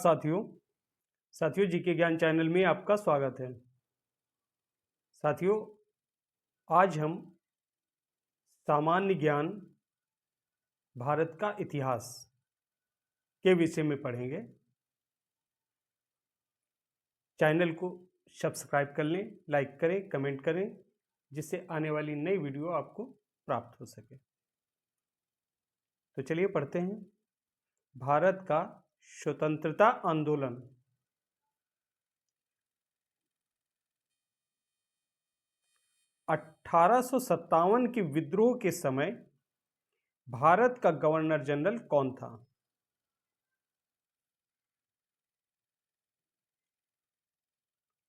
साथियों जीके ज्ञान चैनल में आपका स्वागत है। साथियों, आज हम सामान्य ज्ञान भारत का इतिहास के विषय में पढ़ेंगे। चैनल को सब्सक्राइब कर लें, लाइक करें, कमेंट करें, जिससे आने वाली नई वीडियो आपको प्राप्त हो सके। तो चलिए पढ़ते हैं। भारत का स्वतंत्रता आंदोलन 1857 के विद्रोह के समय भारत का गवर्नर जनरल कौन था?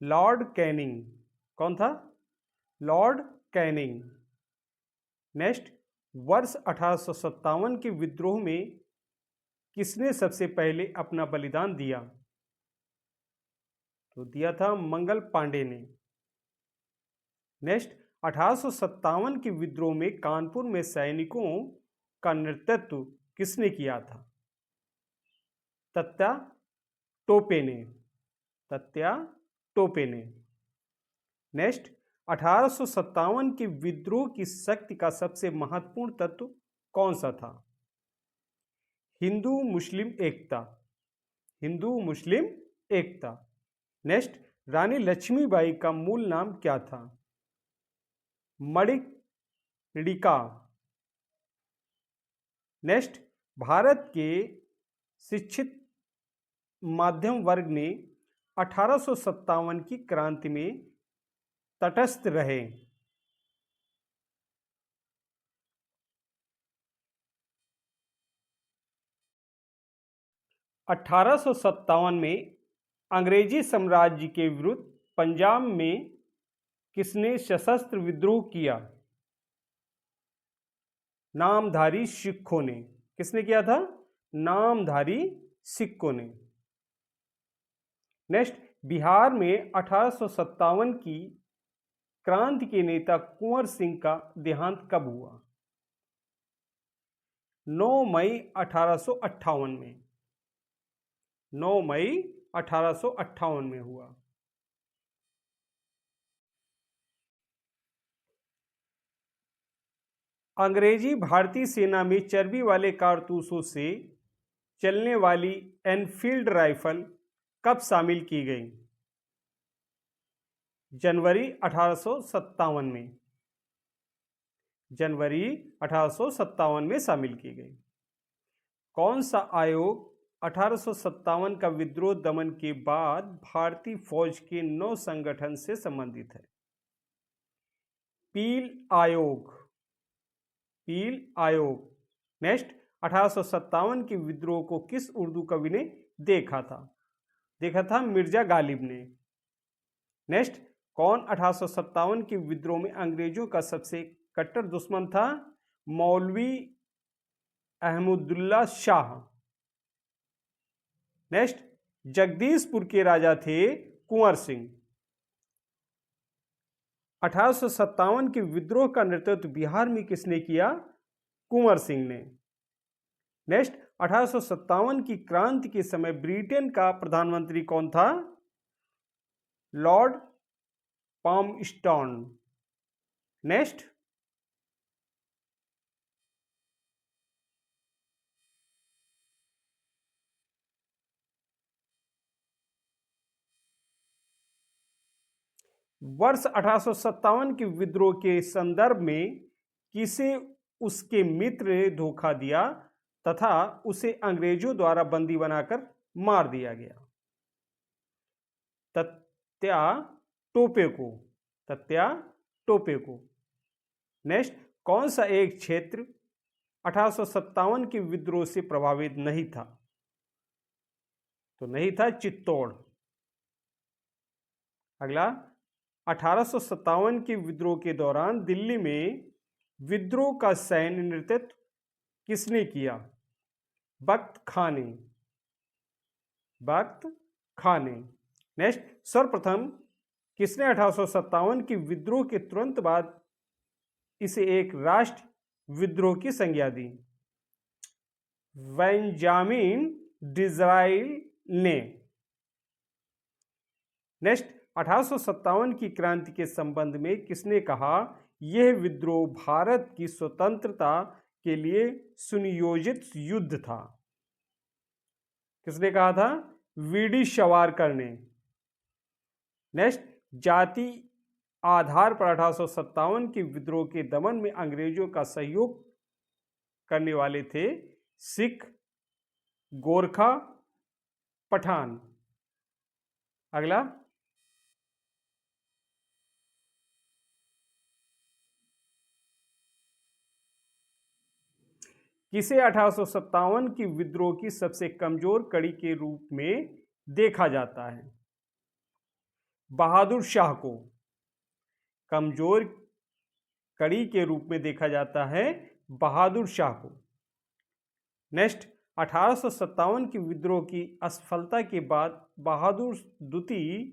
Lord Canning. कौन था? Lord Canning. नेक्स्ट, वर्ष 1857 के विद्रोह में किसने सबसे पहले अपना बलिदान दिया? तो दिया था मंगल पांडे ने। नेक्स्ट, 1857 के विद्रोह में कानपुर में सैनिकों का नेतृत्व किसने किया था? तात्या टोपे ने। तात्या टोपे ने। नेक्स्ट, 1857 के विद्रोह की शक्ति का सबसे महत्वपूर्ण तत्व कौन सा था? हिंदू मुस्लिम एकता। हिंदू मुस्लिम एकता। नेक्स्ट, रानी लक्ष्मीबाई का मूल नाम क्या था? मणिकर्णिका। नेक्स्ट, भारत के शिक्षित मध्यम वर्ग ने 1857 की क्रांति में तटस्थ रहे। अठारह में अंग्रेजी साम्राज्य के विरुद्ध पंजाब में किसने सशस्त्र विद्रोह किया? नामधारी सिखों ने। किसने किया था? नामधारी सिखों ने। नेक्स्ट, बिहार में 1857 की क्रांति के नेता कुंवर सिंह का देहांत कब हुआ? 9 मई 1858 में। 9 मई 1858 में हुआ। अंग्रेजी भारतीय सेना में चर्बी वाले कारतूसों से चलने वाली एनफील्ड राइफल कब शामिल की गई? जनवरी 1857 में। जनवरी 1857 में शामिल की गई। कौन सा आयोग 1857 का विद्रोह दमन के बाद भारतीय फौज के नौ संगठन से संबंधित है? पील आयोग। पील आयोग। नेक्स्ट, 1857 के विद्रोह को किस उर्दू कवि ने देखा था? देखा था मिर्जा गालिब ने। नेक्स्ट, कौन 1857 के विद्रोह में अंग्रेजों का सबसे कट्टर दुश्मन था? मौलवी अहमदुल्ला शाह। नेक्स्ट, जगदीशपुर के राजा थे कुंवर सिंह। 1857 के विद्रोह का नेतृत्व बिहार में किसने किया? कुंवर सिंह ने। नेक्स्ट, 1857 की क्रांति के समय ब्रिटेन का प्रधानमंत्री कौन था? लॉर्ड पामस्टॉन। नेक्स्ट, वर्ष 1857 के विद्रोह के संदर्भ में किसे उसके मित्र ने धोखा दिया तथा उसे अंग्रेजों द्वारा बंदी बनाकर मार दिया गया? तात्या टोपे को। तात्या टोपे को। नेक्स्ट, कौन सा एक क्षेत्र 1857 के विद्रोह से प्रभावित नहीं था? तो नहीं था चित्तौड़। अगला, 1857 के विद्रोह के दौरान दिल्ली में विद्रोह का सैन्य नेतृत्व किसने किया? बख्त खां ने। बख्त खां ने। नेक्स्ट, सर्वप्रथम किसने 1857 के विद्रोह के तुरंत बाद इसे एक राष्ट्र विद्रोह की संज्ञा दी? बेंजामिन डिज़राइल ने। नेक्स्ट, 1857 की क्रांति के संबंध में किसने कहा यह विद्रोह भारत की स्वतंत्रता के लिए सुनियोजित युद्ध था? किसने कहा था? वीडी सावरकर ने। नेक्स्ट, जाति आधार पर 1857 के विद्रोह के दमन में अंग्रेजों का सहयोग करने वाले थे सिख, गोरखा, पठान। अगला, किसे 1857 की विद्रोह की सबसे कमजोर कड़ी के रूप में देखा जाता है? बहादुर शाह को कमजोर कड़ी के रूप में देखा जाता है, बहादुर शाह को। नेक्स्ट, 1857 की विद्रोह की असफलता के बाद बहादुर द्वितीय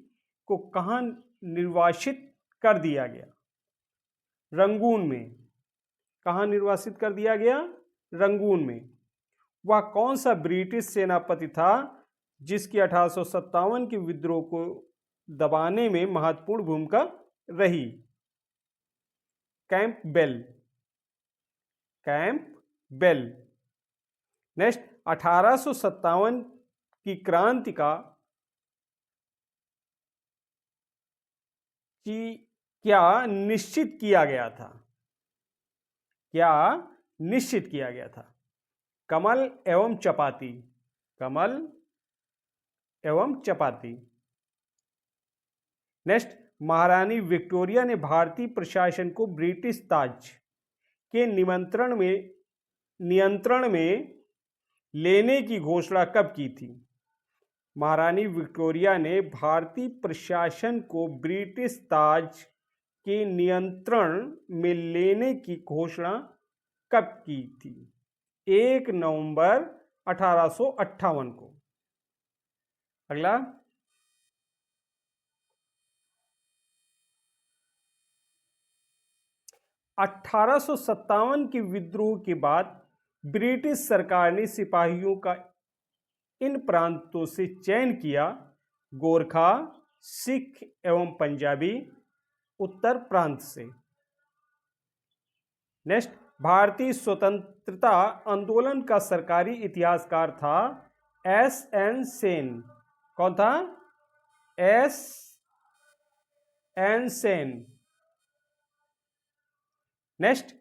को कहां निर्वासित कर दिया गया? रंगून में। कहां निर्वासित कर दिया गया? रंगून में। वह कौन सा ब्रिटिश सेनापति था जिसकी 1857 के विद्रोह को दबाने में महत्वपूर्ण भूमिका रही? कैंपबेल। कैंपबेल। नेक्स्ट, 1857 की क्रांति का क्या निश्चित किया गया था? क्या निश्चित किया गया था? कमल एवं चपाती। कमल एवं चपाती। नेक्स्ट, महारानी विक्टोरिया ने भारतीय प्रशासन को ब्रिटिश ताज के नियंत्रण में लेने की घोषणा कब की थी? महारानी विक्टोरिया ने भारतीय प्रशासन को ब्रिटिश ताज के नियंत्रण में लेने की घोषणा कब की थी? 1 नवंबर 1858 को। अगला, 1857 के विद्रोह के बाद ब्रिटिश सरकार ने सिपाहियों का इन प्रांतों से चयन किया: गोरखा, सिख एवं पंजाबी उत्तर प्रांत से। नेक्स्ट, भारतीय स्वतंत्रता आंदोलन का सरकारी इतिहासकार था S.N. सेन। कौन था? S.N. सेन। नेक्स्ट,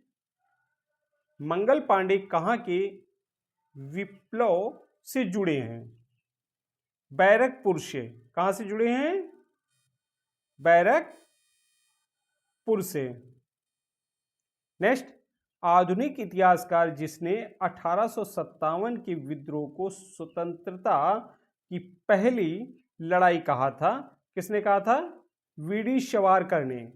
मंगल पांडे कहां के विप्लव से जुड़े हैं? बैरकपुर से। कहां से जुड़े हैं? बैरकपुर से। नेक्स्ट, आधुनिक इतिहासकार जिसने 1857 के विद्रोह को स्वतंत्रता की पहली लड़ाई कहा था, किसने कहा था? वीडी सावरकर ने।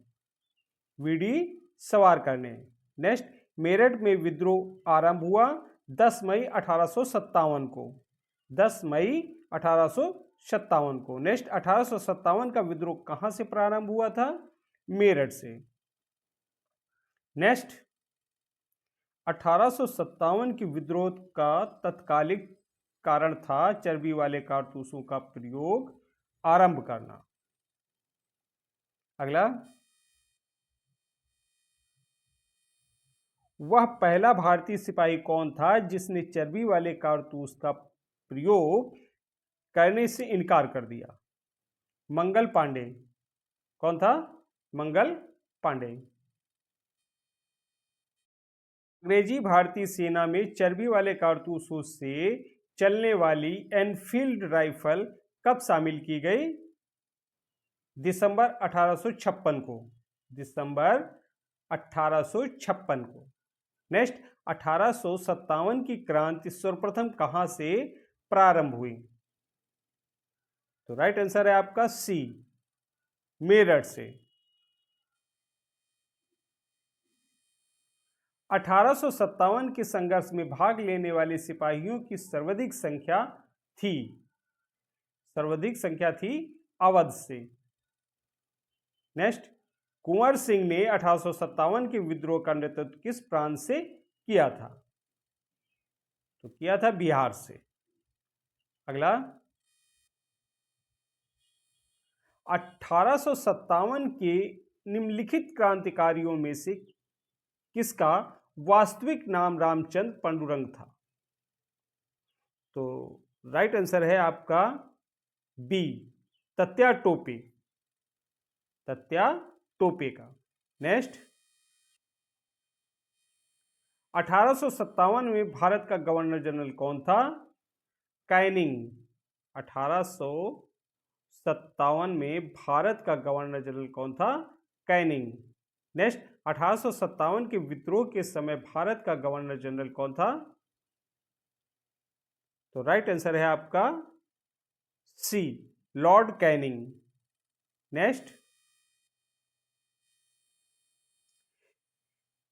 वीडी सावरकर ने। नेक्स्ट, मेरठ में विद्रोह आरंभ हुआ 10 मई 1857 को। 10 मई 1857 को। नेक्स्ट, 1857 का विद्रोह कहां से प्रारंभ हुआ था? मेरठ से। नेक्स्ट, 1857 की विद्रोह का तत्कालिक कारण था चर्बी वाले कारतूसों का प्रयोग आरंभ करना। अगला, वह पहला भारतीय सिपाही कौन था जिसने चर्बी वाले कारतूस का प्रयोग करने से इनकार कर दिया? मंगल पांडे। कौन था? मंगल पांडे। अंग्रेजी भारतीय सेना में चर्बी वाले कारतूसों से चलने वाली एनफील्ड राइफल कब शामिल की गई? दिसंबर 1856 को। दिसंबर 1856 को। नेक्स्ट, 1857 की क्रांति सर्वप्रथम कहां से प्रारंभ हुई? तो राइट आंसर है आपका सी, मेरठ से। 1857 के संघर्ष में भाग लेने वाले सिपाहियों की सर्वाधिक संख्या थी अवध से। नेक्स्ट, कुंवर सिंह ने 1857 के विद्रोह का नेतृत्व किस प्रांत से किया था? तो किया था बिहार से। अगला, 1857 के निम्नलिखित क्रांतिकारियों में से किसका वास्तविक नाम रामचंद्र पांडुरंग था? तो राइट आंसर है आपका बी, तत्या टोपे। तत्या टोपे का। नेक्स्ट, 1857 में भारत का गवर्नर जनरल कौन था? कैनिंग। 1857 में भारत का गवर्नर जनरल कौन था? कैनिंग। नेक्स्ट, 1857 के विद्रोह के समय भारत का गवर्नर जनरल कौन था? तो राइट आंसर है आपका सी, लॉर्ड कैनिंग। नेक्स्ट,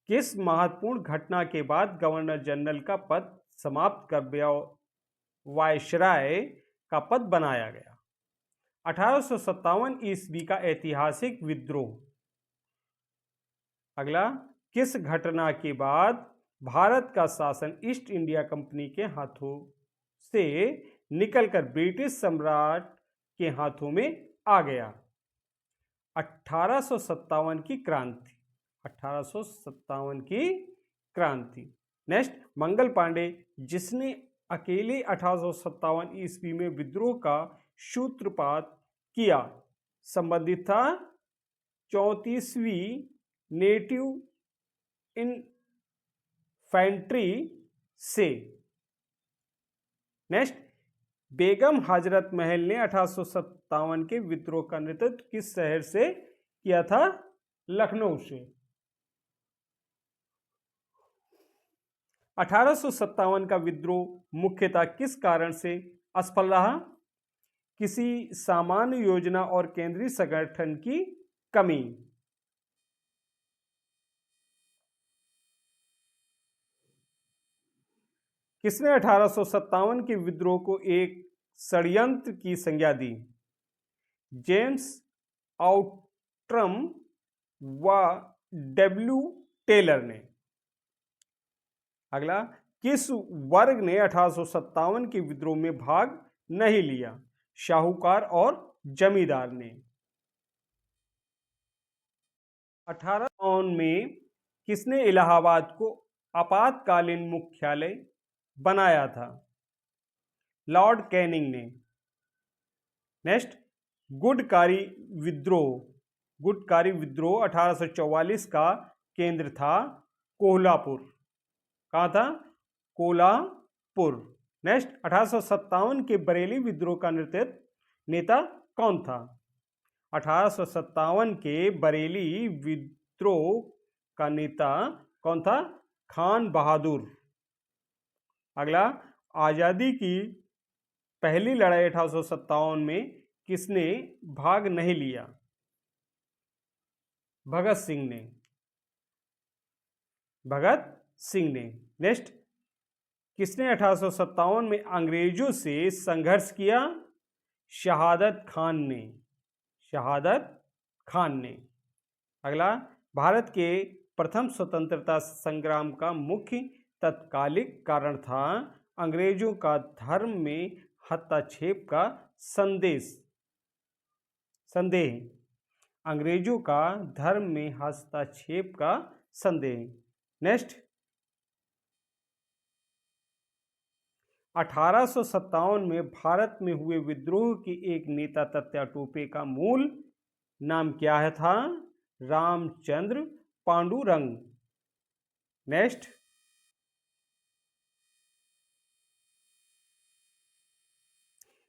किस महत्वपूर्ण घटना के बाद गवर्नर जनरल का पद समाप्त कर वायसराय का पद बनाया गया? 1857 ईस्वी का ऐतिहासिक विद्रोह। अगला, किस घटना के बाद भारत का शासन ईस्ट इंडिया कंपनी के हाथों से निकलकर ब्रिटिश सम्राट के हाथों में आ गया? 1857 की क्रांति। 1857 की क्रांति। नेक्स्ट, मंगल पांडे जिसने अकेले 1857 ईस्वी में विद्रोह का सूत्रपात किया, संबंधित था 34वीं नेटिव इन्फैंट्री से। नेक्स्ट, बेगम हजरत महल ने 1857 के विद्रोह का नेतृत्व किस शहर से किया था? लखनऊ से। 1857 का विद्रोह मुख्यतः किस कारण से असफल रहा? किसी सामान्य योजना और केंद्रीय संगठन की कमी। किसने 1857 के विद्रोह को एक षड्यंत्र की संज्ञा दी? जेम्स आउट्रम व डब्ल्यू टेलर ने। अगला, किस वर्ग ने 1857 के विद्रोह में भाग नहीं लिया? शाहूकार और जमींदार ने। 1858 में किसने इलाहाबाद को आपातकालीन मुख्यालय बनाया था? लॉर्ड कैनिंग ने। नेक्स्ट, गुडकारी विद्रोह। गुडकारी विद्रोह 1844 का केंद्र था कोल्हापुर। कहाँ था? कोल्हापुर। नेक्स्ट, 1857 के बरेली विद्रोह का नेता कौन था? 1857 के बरेली विद्रोह का नेता कौन था? खान बहादुर। अगला, आजादी की पहली लड़ाई 1857 में किसने भाग नहीं लिया? भगत सिंह ने। भगत सिंह ने। नेक्स्ट, किसने 1857 में अंग्रेजों से संघर्ष किया? शहादत खान ने। शहादत खान ने। अगला, भारत के प्रथम स्वतंत्रता संग्राम का मुख्य तत्कालिक कारण था अंग्रेजों का धर्म में हस्तक्षेप का संदेह। अंग्रेजों का धर्म में हस्तक्षेप का संदेह। नेक्स्ट, 1857 में भारत में हुए विद्रोह के एक नेता तत्या टोपे का मूल नाम क्या था? Ramchandra Pandurang. Next,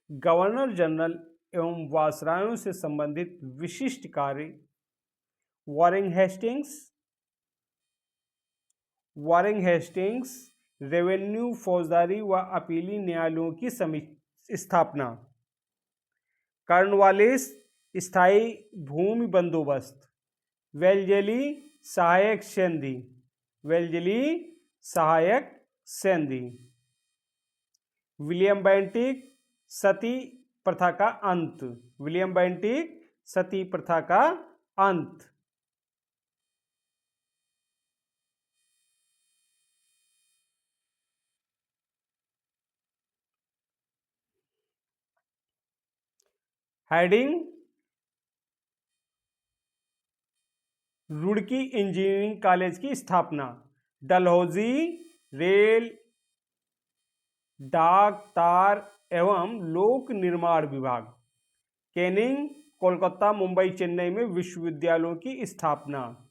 governor general एवं वायसरायों से संबंधित विशिष्ट कार्य वारिंग हेस्टिंग्स रेवेन्यू, फौजदारी व अपीली न्यायालयों की स्थापना, कॉर्नवालिस स्थायी भूमि बंदोबस्त, वेल्जेली सहायक संधि। वेल्जेली सहायक संधि। विलियम बेंटिक सती प्रथा का अंत। विलियम बेंटिक सती प्रथा का अंत। हेडिंग, रुड़की इंजीनियरिंग कॉलेज की स्थापना? डलहौजी रेल, डाक, तार एवं लोक निर्माण विभाग। कैनिंग कोलकाता, मुंबई, चेन्नई में विश्वविद्यालयों की स्थापना।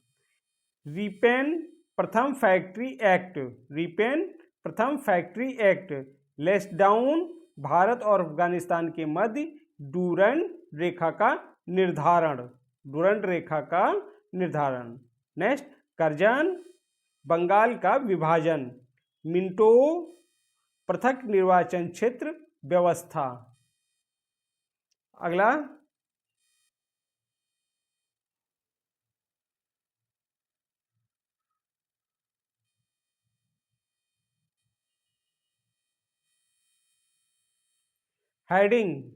रिपेन प्रथम फैक्ट्री एक्ट। रिपेन प्रथम फैक्ट्री एक्ट। लेसडाउन भारत और अफगानिस्तान के मध्य डूरंड रेखा का निर्धारण। डूरंड रेखा का निर्धारण। नेक्स्ट, करजन बंगाल का विभाजन। मिंटो पृथक निर्वाचन क्षेत्र व्यवस्था। अगला, हेडिंग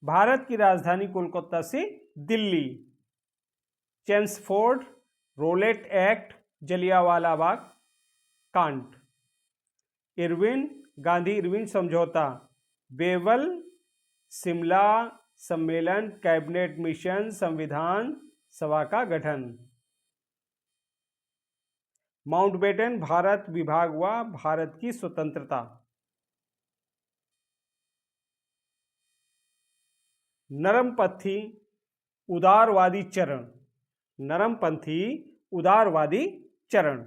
भारत की राजधानी कोलकाता से Delhi. Chelmsford, Rowlatt Act, Jallianwala Bagh कांड। इरविन गांधी इरविन समझौता। बेवल, शिमला सम्मेलन, कैबिनेट मिशन, संविधान सभा का गठन। माउंटबेटन भारत विभाग व भारत की स्वतंत्रता। नरमपंथी उदारवादी चरण। नरमपंथी उदारवादी चरण।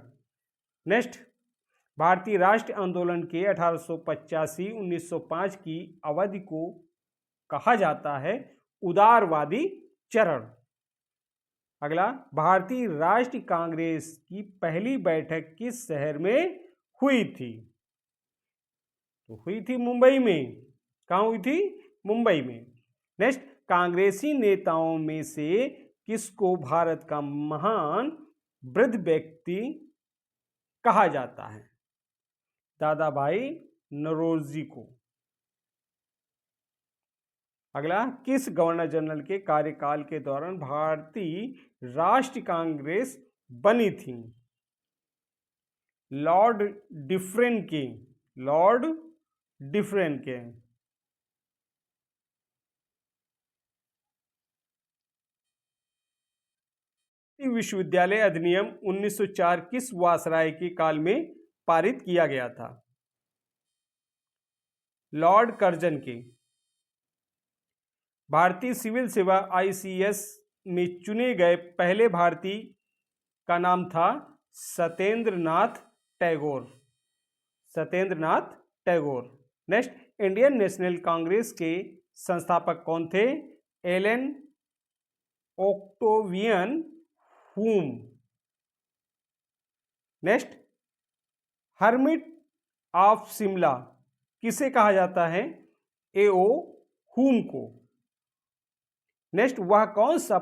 नेक्स्ट, भारतीय राष्ट्र आंदोलन के 1885-1905 की अवधि को कहा जाता है उदारवादी चरण। अगला, भारतीय राष्ट्रीय कांग्रेस की पहली बैठक किस शहर में हुई थी? तो हुई थी मुंबई में। कहाँ हुई थी? मुंबई में। नेक्स्ट, कांग्रेसी नेताओं में से किसको भारत का महान वृद्ध व्यक्ति कहा जाता है? दादा भाई नौरोजी को। अगला, किस गवर्नर जनरल के कार्यकाल के दौरान भारतीय राष्ट्रीय कांग्रेस बनी थी? लॉर्ड डिफरेन के। लॉर्ड डिफरेन के। विश्वविद्यालय अधिनियम 1904 किस वायसराय के काल में पारित किया गया था? लॉर्ड कर्जन के। भारतीय सिविल सेवा ICS में चुने गए पहले भारतीय का नाम था Satyendra Nath Tagore. Satyendra Nath Tagore. Next, Indian national Congress के संस्थापक कौन थे? एलन ओक्टेवियन हुम। नेक्स्ट, हर्मिट ऑफ शिमला किसे कहा जाता है? A.O. हुम को। नेक्स्ट, वह कौन सा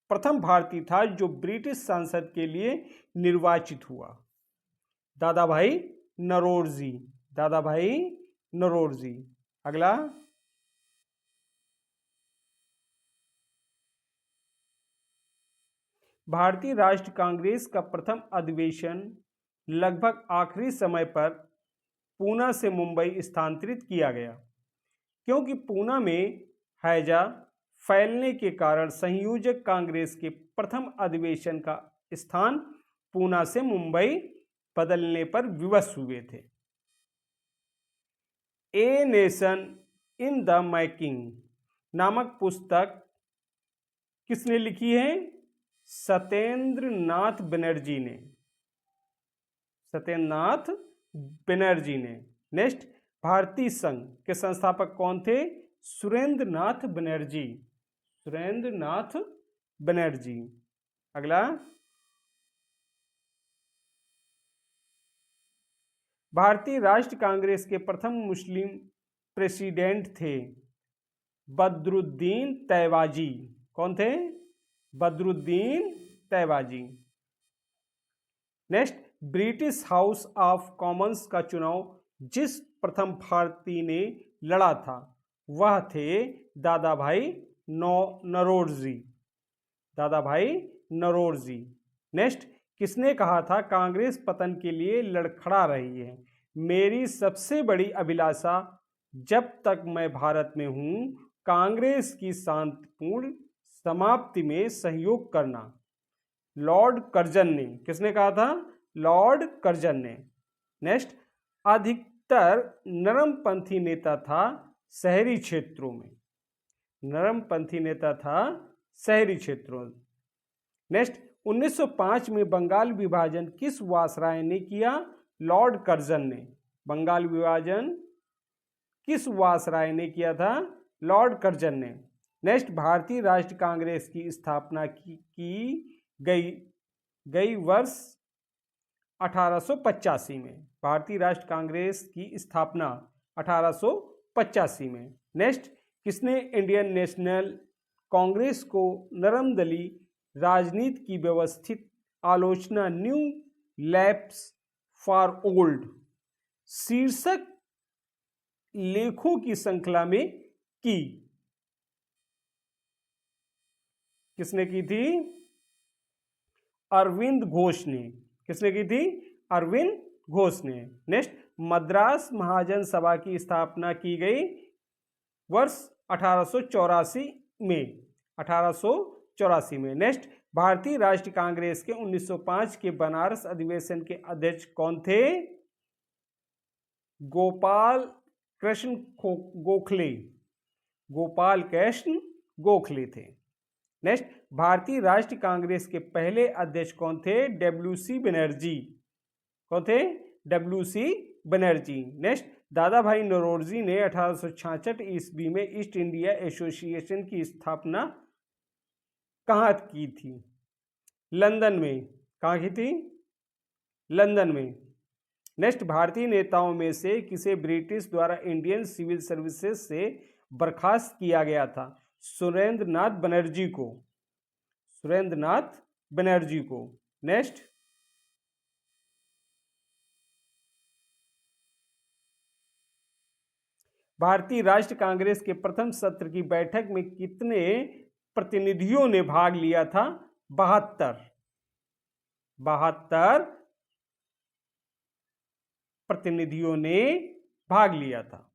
प्रथम भारतीय था जो ब्रिटिश संसद के लिए निर्वाचित हुआ? दादा भाई नौरोजी। दादा भाई नौरोजी। अगला, भारतीय राष्ट्रीय कांग्रेस का प्रथम अधिवेशन लगभग आखिरी समय पर पूना से मुंबई स्थानांतरित किया गया, क्योंकि पूना में हैजा फैलने के कारण संयोजक कांग्रेस के प्रथम अधिवेशन का स्थान पूना से मुंबई बदलने पर विवश हुए थे। A nation in the making नामक पुस्तक किसने लिखी है? सत्येंद्र नाथ बनर्जी ने। सत्येंद्र नाथ बनर्जी ने। नेक्स्ट, भारतीय संघ के संस्थापक कौन थे? सुरेंद्र नाथ बनर्जी। सुरेंद्र नाथ बनर्जी। अगला, भारतीय राष्ट्रीय कांग्रेस के प्रथम मुस्लिम प्रेसिडेंट थे बदरुद्दीन तैयबाजी। कौन थे? Badruddin Tyabji. Next, British House of Commons का चुनाव जिस प्रथम भारतीय ने लड़ा था वह थे दादा भाई नौरोजी। दादा भाई नौरोजी। नेक्स्ट, किसने कहा था कांग्रेस पतन के लिए लड़खड़ा रही है? मेरी सबसे बड़ी अभिलाषा जब तक मैं भारत में हूं कांग्रेस की शांतिपूर्ण समाप्ति में सहयोग करना। लॉर्ड कर्जन ने, किसने कहा था? लॉर्ड कर्जन ने। नेक्स्ट, अधिकतर नरमपंथी नेता था शहरी क्षेत्रों में। नरमपंथी नेता था शहरी क्षेत्रों में। नेक्स्ट, 1905 में बंगाल विभाजन किस वायसराय ने किया? लॉर्ड कर्जन ने। बंगाल विभाजन किस वायसराय ने किया था? लॉर्ड कर्जन ने। नेक्स्ट, भारतीय राष्ट्रीय कांग्रेस की स्थापना की गई वर्ष 1885 में। भारतीय राष्ट्रीय कांग्रेस की स्थापना 1885 में। नेक्स्ट, किसने इंडियन नेशनल कांग्रेस को नरमदली राजनीति की व्यवस्थित आलोचना न्यू लैप्स फॉर ओल्ड शीर्षक लेखों की श्रृंखला में की? किसने की थी? अरविंद घोष ने। किसने की थी? अरविंद घोष ने। नेक्स्ट, मद्रास महाजन सभा की स्थापना की गई वर्ष 1884 में। 1884 में। नेक्स्ट, भारतीय राष्ट्रीय कांग्रेस के 1905 के बनारस अधिवेशन के अध्यक्ष कौन थे? गोपाल कृष्ण गोखले। गोपाल कृष्ण गोखले थे। नेक्स्ट, भारतीय राष्ट्रीय कांग्रेस के पहले अध्यक्ष कौन थे? डब्ल्यू.सी. बनर्जी। कौन थे? डब्ल्यू.सी. बनर्जी। नेक्स्ट, दादा भाई नौरोजी ने 1866 ईस्वी में ईस्ट इंडिया एसोसिएशन की स्थापना कहाँ की थी? लंदन में। कहाँ की थी? लंदन में। नेक्स्ट, भारतीय नेताओं में से किसे ब्रिटिश द्वारा इंडियन सिविल सर्विसेज से बर्खास्त किया गया था? सुरेंद्रनाथ बनर्जी को। सुरेंद्रनाथ बनर्जी को। नेक्स्ट, भारतीय राष्ट्रीय कांग्रेस के प्रथम सत्र की बैठक में कितने प्रतिनिधियों ने भाग लिया था? 72। 72 प्रतिनिधियों ने भाग लिया था।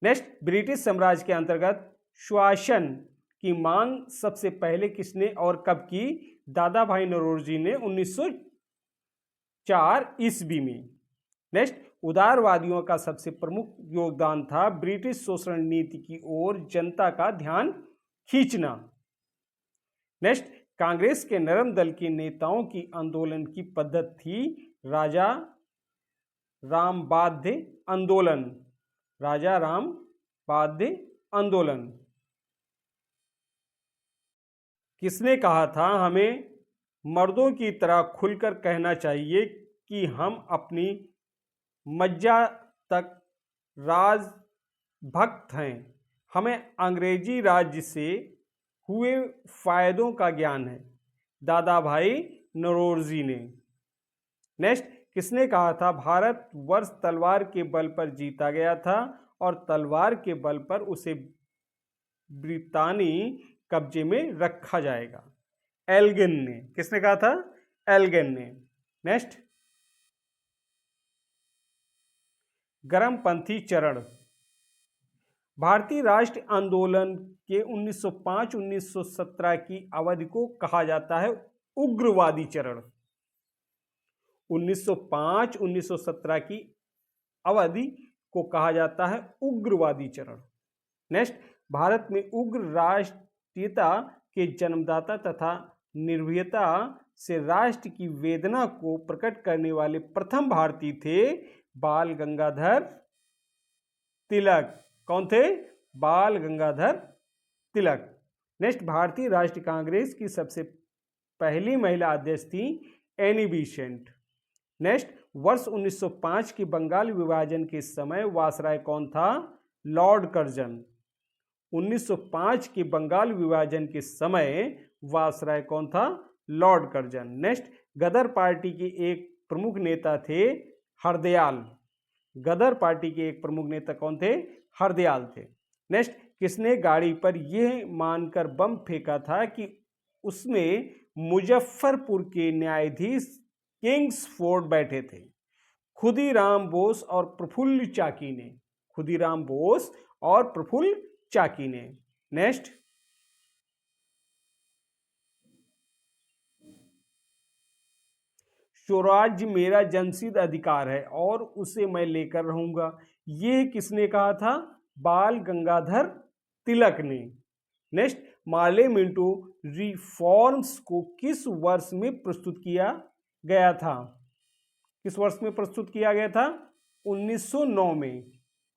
नेक्स्ट, ब्रिटिश साम्राज्य के अंतर्गत शासन की मांग सबसे पहले किसने और कब की? दादा भाई नौरोजी ने 1904 ईस्वी में। नेक्स्ट, उदारवादियों का सबसे प्रमुख योगदान था ब्रिटिश शोषण नीति की ओर जनता का ध्यान खींचना। नेक्स्ट, कांग्रेस के नरम दल के नेताओं की आंदोलन की पद्धति थी राजा रामबाध्य आंदोलन। राजा रामबाध्य आंदोलन। किसने कहा था हमें मर्दों की तरह खुलकर कहना चाहिए कि हम अपनी मज्जा तक राजभक्त हैं, हमें अंग्रेजी राज्य से हुए फायदों का ज्ञान है? दादा भाई नौरोजी ने। नेक्स्ट, किसने कहा था भारत वर्ष तलवार के बल पर जीता गया था और तलवार के बल पर उसे ब्रितानी कब्जे में रखा जाएगा? एल्गिन ने। किसने कहा था? एल्गिन ने। नेक्स्ट, गर्मपंथी चरण। भारतीय राष्ट्रीय आंदोलन के 1905-1917 की अवधि को कहा जाता है उग्रवादी चरण। 1905-1917 की अवधि को कहा जाता है उग्रवादी चरण। नेक्स्ट, भारत में उग्र राष्ट्रीयता के जन्मदाता तथा निर्भयता से राष्ट्र की वेदना को प्रकट करने वाले प्रथम भारतीय थे बाल गंगाधर तिलक। कौन थे? बाल गंगाधर तिलक। नेक्स्ट, भारतीय राष्ट्रीय कांग्रेस की सबसे पहली महिला अध्यक्ष थी एनी बेसेंट। नेक्स्ट, वर्ष 1905 के बंगाल विभाजन के समय वायसराय कौन था? Lord Curzon. 1905 के बंगाल विभाजन के समय वायसराय कौन था? Lord Curzon. नेक्स्ट, गदर पार्टी के एक प्रमुख नेता थे हरदयाल। गदर पार्टी के एक प्रमुख नेता कौन थे? हरदयाल थे। नेक्स्ट, किसने गाड़ी पर यह मानकर बम फेंका था कि उसमें मुजफ्फरपुर के न्यायाधीश किंग्सफोर्ड बैठे थे? खुदीराम बोस और प्रफुल्ल चाकी ने। खुदीराम बोस और प्रफुल्ल चाकी ने। नेक्स्ट, स्वराज्य मेरा जन्मसिद्ध अधिकार है और उसे मैं लेकर रहूंगा, ये किसने कहा था? बाल गंगाधर तिलक ने। नेक्स्ट, पार्लियामेंटो रिफॉर्म्स को किस वर्ष में प्रस्तुत किया गया था? किस वर्ष में प्रस्तुत किया गया था? 1909 में।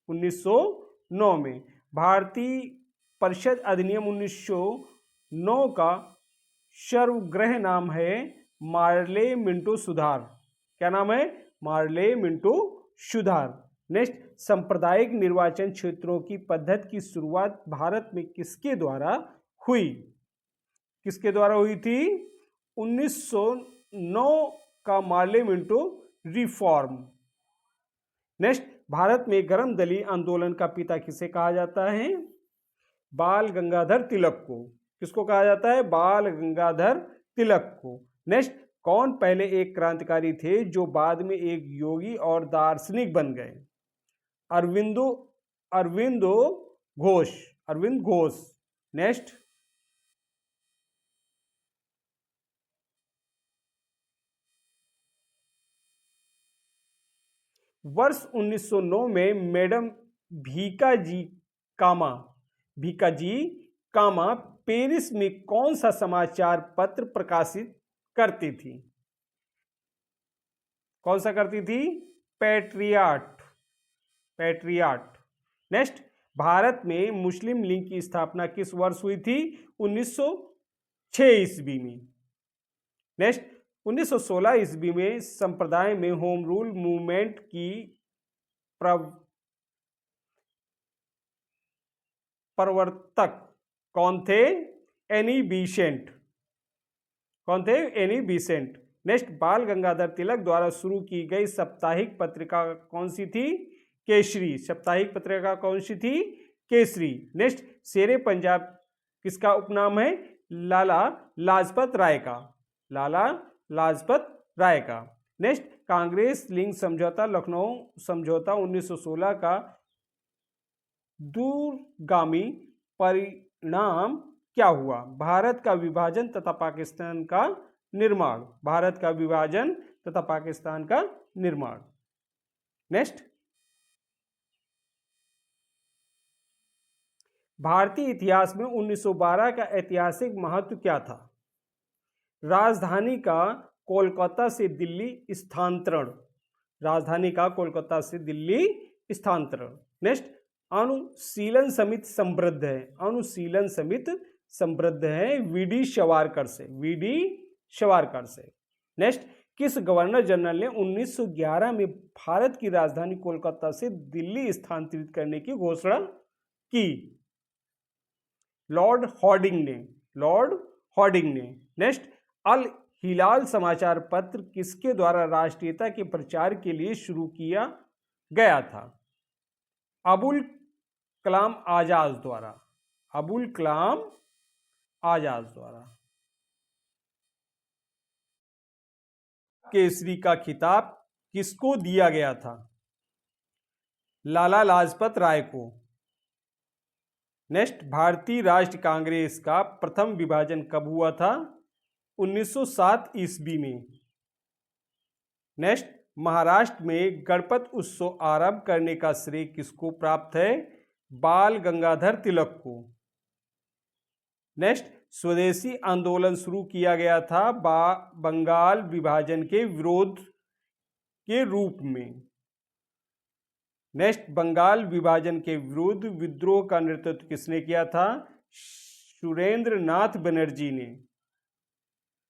1909 में। भारतीय परिषद अधिनियम 1909 का सर्वग्राह्य नाम है पार्लियामेंटो सुधार। क्या नाम है? पार्लियामेंटो सुधार। नेक्स्ट, सांप्रदायिक निर्वाचन क्षेत्रों की पद्धति की शुरुआत भारत में किसके द्वारा हुई? किसके द्वारा हुई थी? 1909 का पार्लियामेंटो रिफॉर्म। नेक्स्ट, भारत में गर्म दली आंदोलन का पिता किसे कहा जाता है? बाल गंगाधर तिलक को। किसको कहा जाता है? बाल गंगाधर तिलक को। नेक्स्ट, कौन पहले एक क्रांतिकारी थे जो बाद में एक योगी और दार्शनिक बन गए? अरविंदो घोष। अरविंद घोष। नेक्स्ट, वर्ष 1909 में मैडम भीकाजी कामा पेरिस में कौन सा समाचार पत्र प्रकाशित करती थी? कौन सा करती थी? पैट्रियट। नेक्स्ट, भारत में मुस्लिम लीग की स्थापना किस वर्ष हुई थी? 1906 ईस्वी में। नेक्स्ट, 1916 ईस्वी में संप्रदाय में होम रूल मूवमेंट की प्रवर्तक कौन थे? Annie Besant. कौन थे? Annie Besant. नेक्स्ट, बाल गंगाधर तिलक द्वारा शुरू की गई साप्ताहिक पत्रिका कौन सी थी? केसरी। साप्ताहिक पत्रिका कौन सी थी? केसरी। नेक्स्ट, शेरे पंजाब किसका उपनाम है? लाला लाजपत राय का। लाला लाजपत राय का। नेक्स्ट, कांग्रेस लिंग समझौता लखनऊ समझौता 1916 का दूरगामी परिणाम क्या हुआ? भारत का विभाजन तथा पाकिस्तान का निर्माण। भारत का विभाजन तथा पाकिस्तान का निर्माण। नेक्स्ट, भारतीय इतिहास में 1912 का ऐतिहासिक महत्व क्या था? राजधानी का कोलकाता से दिल्ली स्थानांतरण। राजधानी का कोलकाता से दिल्ली स्थानांतरण। नेक्स्ट, अनुशीलन समिति समृद्ध है। अनुशीलन समिति समृद्ध है वीडी सावरकर से। वीडी सावरकर से। नेक्स्ट, किस गवर्नर जनरल ने 1911 में भारत की राजधानी कोलकाता से दिल्ली स्थानांतरित करने की घोषणा की? लॉर्ड हॉर्डिंग ने। लॉर्ड हॉर्डिंग ने। नेक्स्ट, अल हिलाल समाचार पत्र किसके द्वारा राष्ट्रीयता के प्रचार के लिए शुरू किया गया था? अबुल कलाम आजाद द्वारा। अबुल कलाम आजाद द्वारा। केसरी का खिताब किसको दिया गया था? लाला लाजपत राय को। नेक्स्ट, भारतीय राष्ट्रीय कांग्रेस का प्रथम विभाजन कब हुआ था? 1907 ईस्वी में। नेक्स्ट, महाराष्ट्र में गणपत उत्सव आरंभ करने का श्रेय किसको प्राप्त है? बाल गंगाधर तिलक को। नेक्स्ट, स्वदेशी आंदोलन शुरू किया गया था बंगाल विभाजन के विरोध के रूप में। नेक्स्ट, बंगाल विभाजन के विरुद्ध विद्रोह का नेतृत्व किसने किया था? सुरेंद्र नाथ बनर्जी ने।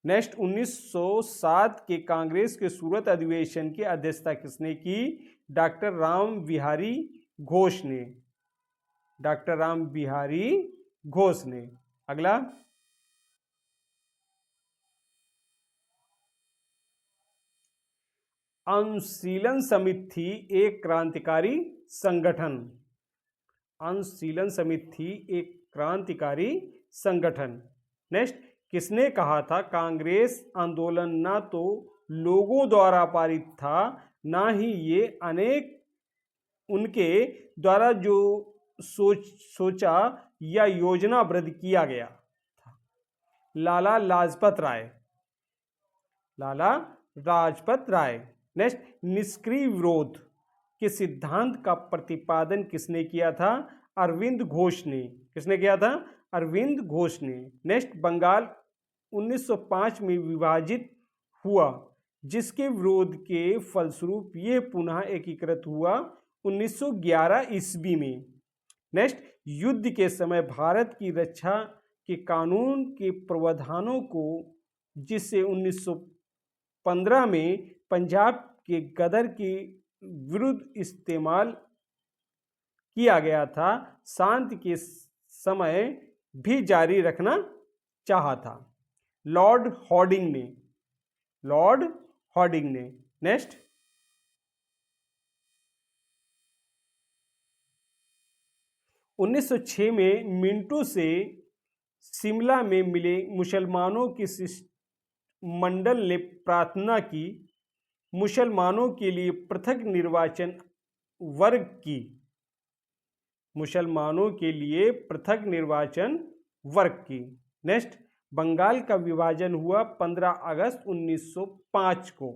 नेक्स्ट, 1907 के कांग्रेस के सूरत अधिवेशन की अध्यक्षता किसने की? डॉक्टर राम बिहारी घोष ने। डॉक्टर राम बिहारी घोष ने। अगला, अनुशीलन समिति थी एक क्रांतिकारी संगठन। अनुशीलन समिति थी एक क्रांतिकारी संगठन। नेक्स्ट, किसने कहा था कांग्रेस आंदोलन ना तो लोगों द्वारा पारित था ना ही ये अनेक उनके द्वारा जो सोचा या योजनाबद्ध किया गया था? लाला लाजपत राय। लाला राजपत राय। नेक्स्ट, निष्क्रिय विरोध के सिद्धांत का प्रतिपादन किसने किया था? अरविंद घोष ने। किसने किया था? अरविंद घोष ने। नेक्स्ट, बंगाल 1905 में विभाजित हुआ, जिसके विरोध के फलस्वरूप ये पुनः एकीकृत हुआ 1911 ईस्वी में। नेक्स्ट, युद्ध के समय भारत की रक्षा के कानून के प्रावधानों को, जिसे 1915 में पंजाब के गदर के विरुद्ध इस्तेमाल किया गया था, शांति के समय भी जारी रखना चाहा था। लॉर्ड हॉर्डिंग ने। लॉर्ड हॉर्डिंग ने। नेक्स्ट, उन्नीस सौ 6 में मिंटो से शिमला में मिले मुसलमानों के मंडल ने प्रार्थना की, मुसलमानों के लिए पृथक निर्वाचन वर्ग की। मुसलमानों के लिए पृथक निर्वाचन वर्ग की। नेक्स्ट, बंगाल का विभाजन हुआ 15 अगस्त 1905 को।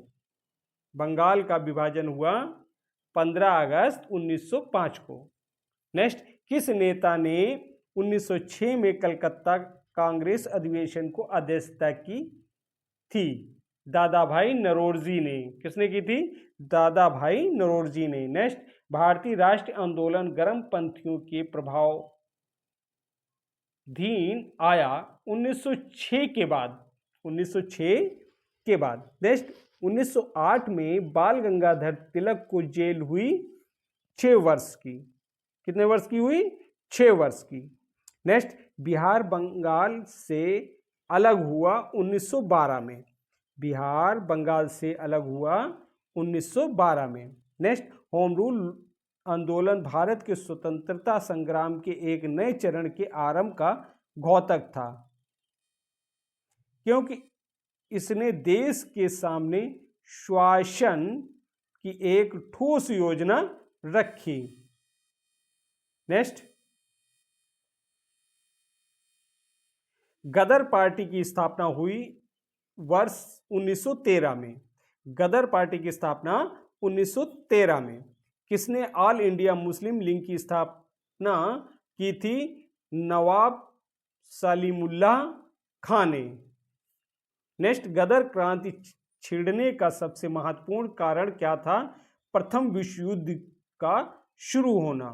बंगाल का विभाजन हुआ 15 अगस्त 1905 को। नेक्स्ट, किस नेता ने 1906 में कलकत्ता कांग्रेस अधिवेशन को अध्यक्षता की थी? दादा भाई नौरोजी ने। किसने की थी? दादा भाई नौरोजी ने। नेक्स्ट, भारतीय राष्ट्रीय आंदोलन गर्मपंथियों के प्रभाव धीन आया 1906 के बाद। 1906 के बाद। नेक्स्ट, 1908 में बाल गंगाधर तिलक को जेल हुई 6 वर्ष की। कितने वर्ष की हुई? 6 वर्ष की। नेक्स्ट, बिहार बंगाल से अलग हुआ 1912 में। बिहार बंगाल से अलग हुआ 1912 में। नेक्स्ट, होम रूल आंदोलन भारत के स्वतंत्रता संग्राम के एक नए चरण के आरंभ का घोतक था, क्योंकि इसने देश के सामने शासन की एक ठोस योजना रखी। नेक्स्ट, गदर पार्टी की स्थापना हुई वर्ष 1913 में। गदर पार्टी की स्थापना 1913 में। किसने ऑल इंडिया मुस्लिम लीग की स्थापना की थी? नवाब सलीमुल्लाह खान ने। नेक्स्ट, गदर क्रांति छिड़ने का सबसे महत्वपूर्ण कारण क्या था? प्रथम विश्व युद्ध का शुरू होना।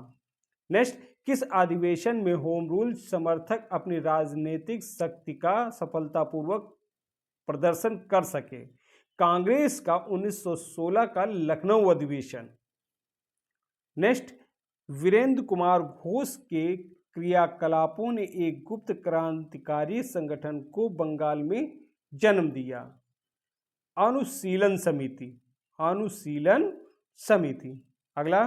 नेक्स्ट, किस अधिवेशन में होम रूल समर्थक अपनी राजनीतिक शक्ति का सफलतापूर्वक प्रदर्शन कर सके? कांग्रेस का 1916 का लखनऊ अधिवेशन। नेक्स्ट, वीरेंद्र कुमार घोष के क्रियाकलापों ने एक गुप्त क्रांतिकारी संगठन को बंगाल में जन्म दिया, अनुशीलन समिति। अनुशीलन समिति। अगला,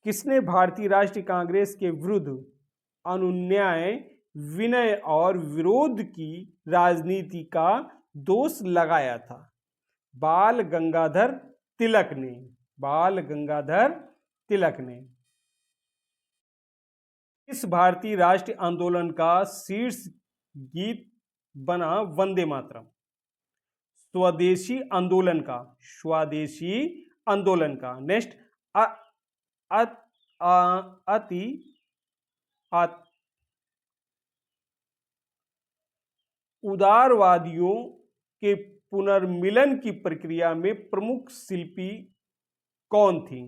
किसने भारतीय राष्ट्रीय कांग्रेस के विरुद्ध अनुन्याय, विनय और विरोध की राजनीति का दोष लगाया था? बाल गंगाधर तिलक ने। बाल गंगाधर तिलक ने। इस भारतीय राष्ट्रीय आंदोलन का शीर्ष गीत बना वंदे मातरम? स्वदेशी आंदोलन का। स्वदेशी आंदोलन का। नेक्स्ट, उदारवादियों के पुनर्मिलन की प्रक्रिया में प्रमुख शिल्पी कौन थी?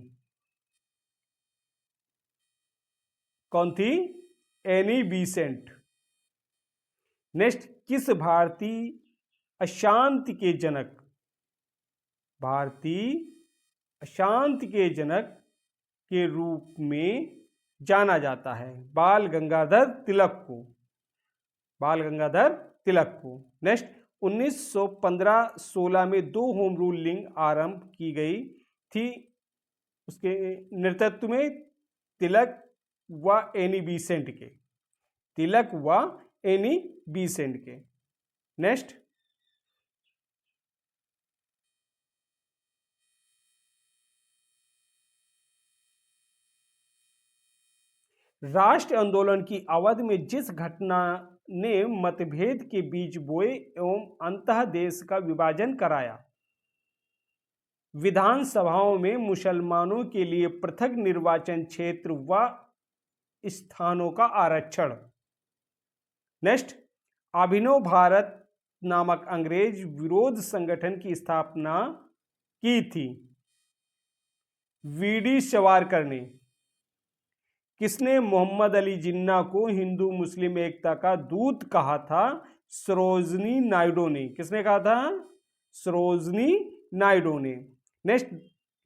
कौन थी? Any Besant. नेक्स्ट, किस भारतीय अशांति के जनक, भारतीय अशांति के जनक के रूप में जाना जाता है? बाल गंगाधर तिलक को। बाल गंगाधर तिलक को। नेक्स्ट, 1915-16 में 2 होम रूल लीग आरंभ की गई थी, उसके नेतृत्व में तिलक व एनी बीसेंट के। तिलक व एनी बीसेंट के। नेक्स्ट, राष्ट्र आंदोलन की अवधि में जिस घटना ने मतभेद के बीज बोए एवं अंतः देश का विभाजन कराया? विधानसभाओं में मुसलमानों के लिए पृथक निर्वाचन क्षेत्र व स्थानों का आरक्षण। नेक्स्ट, अभिनव भारत नामक अंग्रेज विरोध संगठन की स्थापना की थी? वीडी सावरकर ने। किसने मोहम्मद अली जिन्ना को हिंदू मुस्लिम एकता का दूत कहा था? सरोजनी नायडू ने। किसने कहा था? सरोजनी नायडू ने। नेक्स्ट,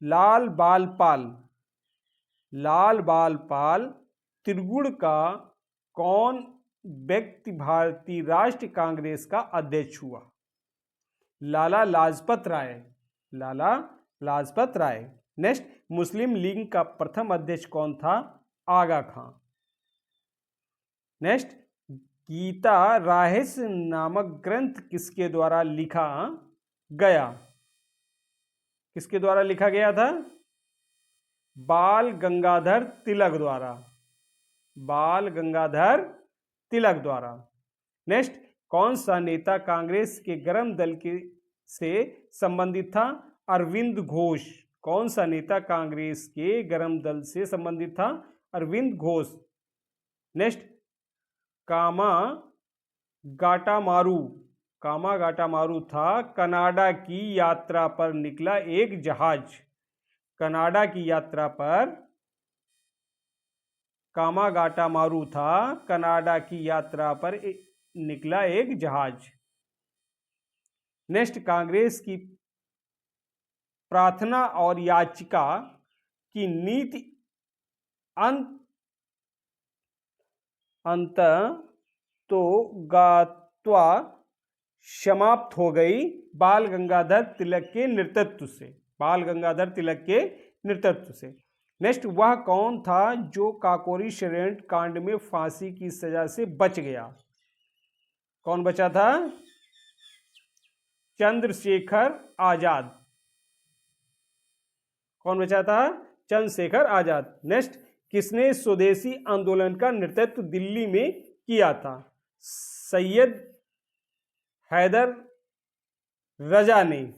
लाल बाल पाल। लाल बाल पाल त्रिगुण का कौन व्यक्ति भारतीय राष्ट्रीय कांग्रेस का अध्यक्ष हुआ? लाला लाजपत राय। लाला लाजपत राय। नेक्स्ट, मुस्लिम लीग का प्रथम अध्यक्ष कौन था? आगा खां। नेक्स्ट, गीता रहस्य नामक ग्रंथ किसके द्वारा लिखा गया? किसके द्वारा लिखा गया था? बाल गंगाधर तिलक द्वारा। बाल गंगाधर तिलक द्वारा। नेक्स्ट, कौन सा नेता कांग्रेस के गर्म दल के से संबंधित था? अरविंद घोष। कौन सा नेता कांग्रेस के गर्म दल से संबंधित था? अरविंद घोष। नेक्स्ट, कामा गाटामारू। कामा गाटामारू था कनाडा की यात्रा पर निकला एक जहाज। कनाडा की यात्रा पर कामा गाटामारू था कनाडा की यात्रा पर निकला एक जहाज। नेक्स्ट, कांग्रेस की प्रार्थना और याचिका की नीति अंततोगत्वा समाप्त हो गई बाल गंगाधर तिलक के नेतृत्व से। बाल गंगाधर तिलक के नेतृत्व से। नेक्स्ट, वह कौन था जो काकोरी षड्यंत्र कांड में फांसी की सजा से बच गया? कौन बचा था? चंद्रशेखर आजाद। कौन बचा था? चंद्रशेखर आजाद। नेक्स्ट, किसने स्वदेशी आंदोलन का नेतृत्व दिल्ली में किया था? सैयद हैदर रजा ने।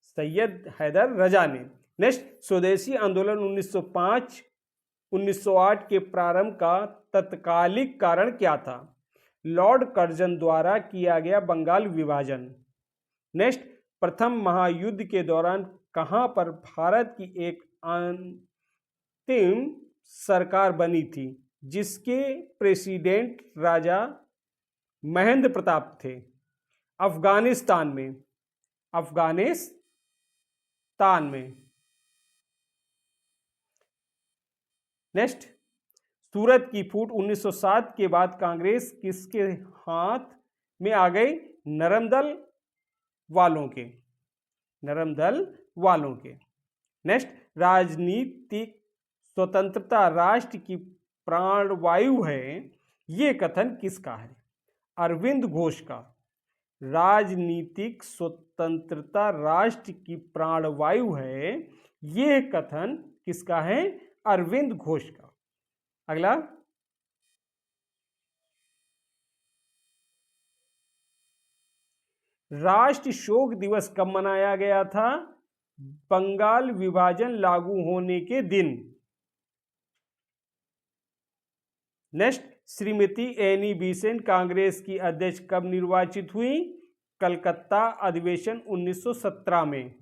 सैयद हैदर रजा ने। नेक्स्ट, स्वदेशी आंदोलन 1905-1908 के प्रारंभ का तत्कालिक कारण क्या था? लॉर्ड कर्जन द्वारा किया गया बंगाल विभाजन। नेक्स्ट, प्रथम महायुद्ध के दौरान कहां पर भारत की एक अंतिम सरकार बनी थी जिसके प्रेसिडेंट राजा महेंद्र प्रताप थे? अफगानिस्तान में। अफगानिस्तान में। नेक्स्ट, सूरत की फूट 1907 के बाद कांग्रेस किसके हाथ में आ गई? नरम दल वालों के। नरम दल वालों के। नेक्स्ट, राजनीतिक स्वतंत्रता राष्ट्र की प्राणवायु है, ये कथन किसका है? अरविंद घोष का। राजनीतिक स्वतंत्रता राष्ट्र की प्राणवायु है, ये कथन किसका है? अरविंद घोष का। अगला, राष्ट्रीय शोक दिवस कब मनाया गया था? बंगाल विभाजन लागू होने के दिन। Next, Shrimati Annie Besant Congress की अध्यक्ष कब निर्वाचित हुई? कलकत्ता अधिवेशन 1917 में।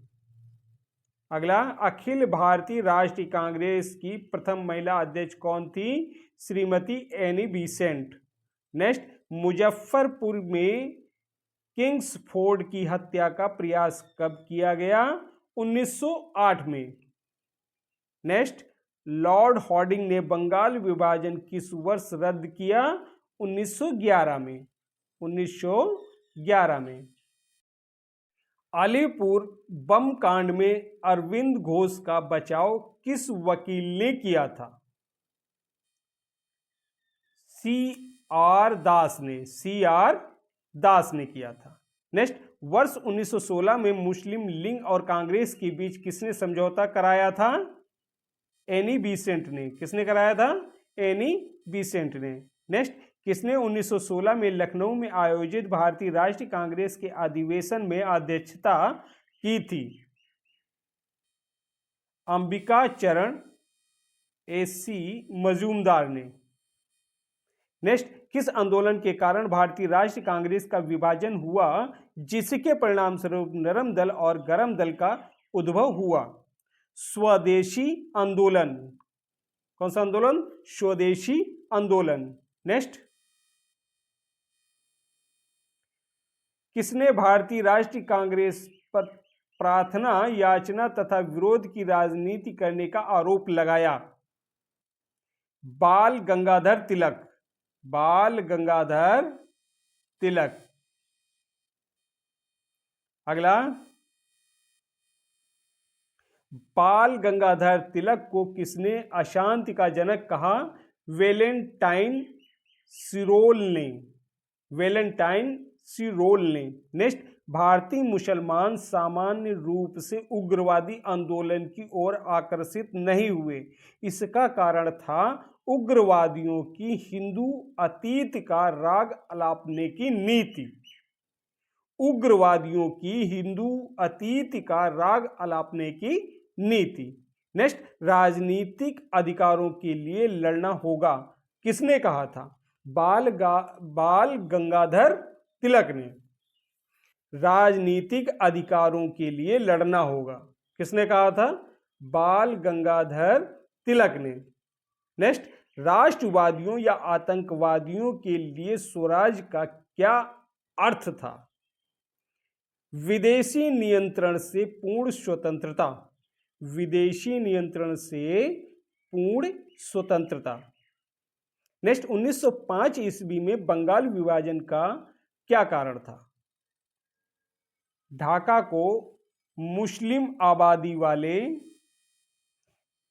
अगला, अखिल भारतीय राष्ट्रीय कांग्रेस की प्रथम महिला अध्यक्ष कौन थी? Shrimati Annie Besant. Next, Muzaffarpur में किंग्सफोर्ड की हत्या का प्रयास कब किया गया? 1908 में। नेक्स्ट, लॉर्ड हॉर्डिंग ने बंगाल विभाजन किस वर्ष रद्द किया? 1911 में। 1911 में। अलीपुर बम कांड में अरविंद घोष का बचाव किस वकील ने किया था? C.R. दास ने। C.R. दास ने किया था। नेक्स्ट, वर्ष 1916 में मुस्लिम लीग और कांग्रेस के बीच किसने समझौता कराया था? एनी बेसेंट ने। किसने कराया था? एनी बेसेंट ने। नेक्स्ट, किसने 1916 में लखनऊ में आयोजित भारतीय राष्ट्रीय कांग्रेस के अधिवेशन में अध्यक्षता की थी? अंबिका चरण एसी मजूमदार ने। नेक्स्ट, किस आंदोलन के कारण भारतीय राष्ट्रीय कांग्रेस का विभाजन हुआ, जिसके परिणाम स्वरूप नरम दल और गरम दल का उद्भव हुआ? स्वदेशी आंदोलन। कौन सा आंदोलन? स्वदेशी आंदोलन। नेक्स्ट, किसने भारतीय राष्ट्रीय कांग्रेस पर प्रार्थना, याचना तथा विरोध की राजनीति करने का आरोप लगाया? बाल गंगाधर तिलक। बाल गंगाधर तिलक। अगला, बाल गंगाधर तिलक को किसने अशांति का जनक कहा? वेलेंटाइन सिरोल ने। वेलेंटाइन सिरोल ने। नेक्स्ट, भारतीय मुसलमान सामान्य रूप से उग्रवादी आंदोलन की ओर आकर्षित नहीं हुए, इसका कारण था उग्रवादियों की हिंदू अतीत का राग अलापने की नीति। उग्रवादियों की हिंदू अतीत का राग अलापने की नीति। नेक्स्ट, राजनीतिक अधिकारों के लिए लड़ना होगा, किसने कहा था? बाल गंगाधर तिलक ने। राजनीतिक अधिकारों के लिए लड़ना होगा, किसने कहा था? बाल गंगाधर तिलक ने। नेक्स्ट, राष्ट्रवादियों या आतंकवादियों के लिए स्वराज का क्या अर्थ था? विदेशी नियंत्रण से पूर्ण स्वतंत्रता। विदेशी नियंत्रण से पूर्ण स्वतंत्रता। नेक्स्ट, 1905 ईस्वी में बंगाल विभाजन का क्या कारण था? ढाका को मुस्लिम आबादी वाले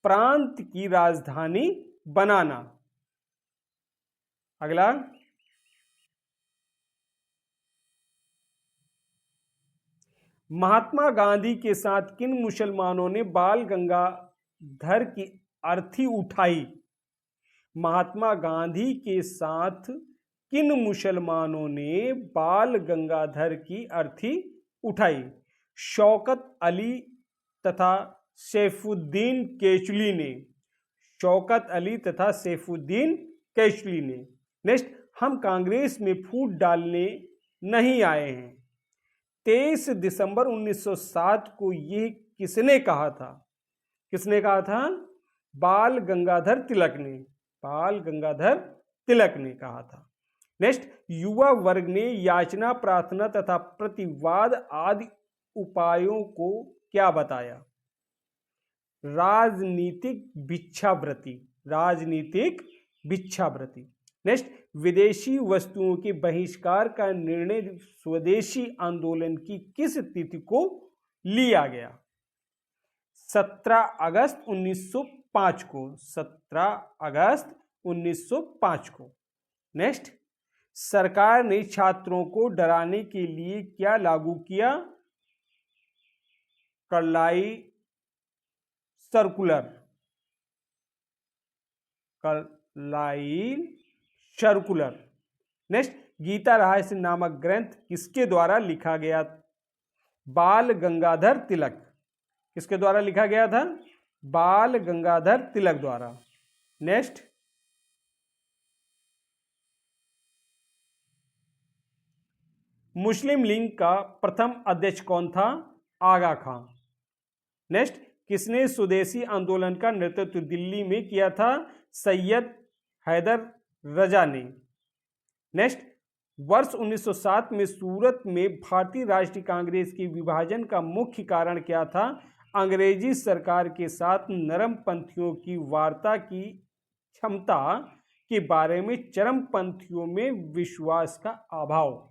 प्रांत की राजधानी बनाना। अगला, महात्मा गांधी के साथ किन मुसलमानों ने बाल गंगाधर की अर्थी उठाई? महात्मा गांधी के साथ किन मुसलमानों ने बाल गंगाधर की अर्थी उठाई? शौकत अली तथा सैफुद्दीन केचुली ने। शौकत अली तथा सैफुद्दीन केचुली ने। नेक्स्ट, हम कांग्रेस में फूट डालने नहीं आए हैं, 23 दिसंबर 1907 को यह किसने कहा था? किसने कहा था? बाल गंगाधर तिलक ने। बाल गंगाधर तिलक ने कहा था। नेक्स्ट, युवा वर्ग ने याचना, प्रार्थना तथा प्रतिवाद आदि उपायों को क्या बताया? राजनीतिक भिक्षावृत्ति। राजनीतिक भिक्षावृत्ति। नेक्स्ट, विदेशी वस्तुओं के बहिष्कार का निर्णय स्वदेशी आंदोलन की किस तिथि को लिया गया? 17 अगस्त 1905 को। 17 अगस्त 1905 को। नेक्स्ट, सरकार ने छात्रों को डराने के लिए क्या लागू किया? Carlyle circular. Carlyle circular. Next, Gita Rahasya नामक ग्रंथ किसके द्वारा लिखा गया? बाल गंगाधर तिलक। किसके द्वारा लिखा गया था? बाल गंगाधर तिलक द्वारा। नेक्स्ट, मुस्लिम लीग का प्रथम अध्यक्ष कौन था? आगा खां। नेक्स्ट, किसने स्वदेशी आंदोलन का नेतृत्व दिल्ली में किया था? सैयद हैदर रजा ने। नेक्स्ट, वर्ष 1907 में सूरत में भारतीय राष्ट्रीय कांग्रेस के विभाजन का मुख्य कारण क्या था? अंग्रेजी सरकार के साथ नरमपंथियों की वार्ता की क्षमता के बारे में चरमपंथियों में विश्वास का अभाव।